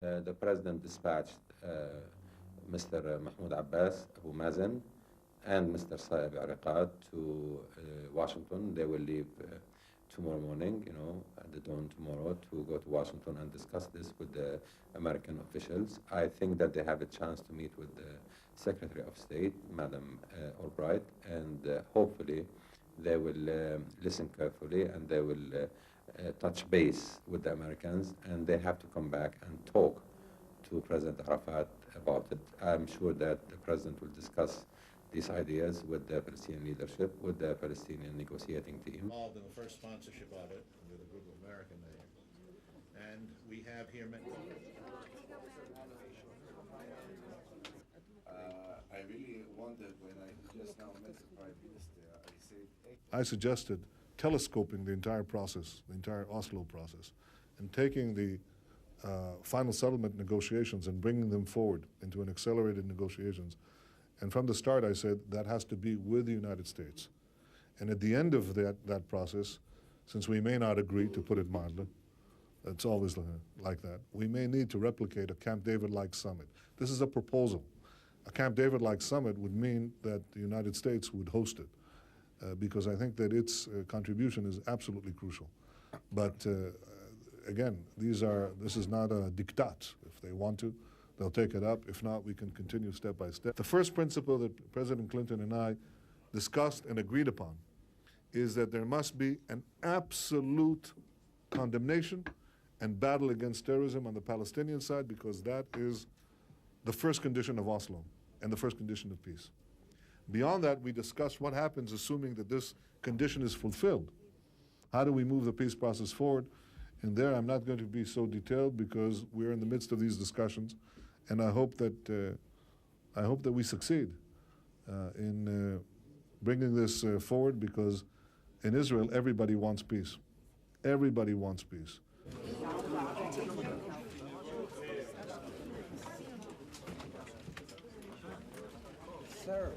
The president dispatched Mr. Mahmoud Abbas, Abu Mazen, and Mr. Saeb Erikat to Washington. They will leave tomorrow morning, at the dawn tomorrow, to go to Washington and discuss this with the American officials. I think that they have a chance to meet with the Secretary of State, Madam Albright, and hopefully they will listen carefully and they will touch base with the Americans, and they have to come back and talk to President Arafat about it. I'm sure that the president will discuss these ideas with the Palestinian leadership, with the Palestinian negotiating team. Involved in the first sponsorship audit with a group of American names. And we have here I really wondered when I just now met the Prime Minister, I suggested telescoping the entire process, the entire Oslo process, and taking the final settlement negotiations and bringing them forward into an accelerated negotiations. And from the start, I said that has to be with the United States. And at the end of that process, since we may not agree, to put it mildly, it's always like that, we may need to replicate a Camp David-like summit. This is a proposal. A Camp David-like summit would mean that the United States would host it, because I think that its contribution is absolutely crucial. But again, this is not a diktat. If they want to, they'll take it up. If not, we can continue step by step. The first principle that President Clinton and I discussed and agreed upon is that there must be an absolute condemnation and battle against terrorism on the Palestinian side, because that is the first condition of Oslo and the first condition of peace. Beyond that, we discussed what happens assuming that this condition is fulfilled. How do we move the peace process forward? And there, I'm not going to be so detailed because we're in the midst of these discussions, and I hope that we succeed in bringing this forward, because in Israel, everybody wants peace. Everybody wants peace. Sir.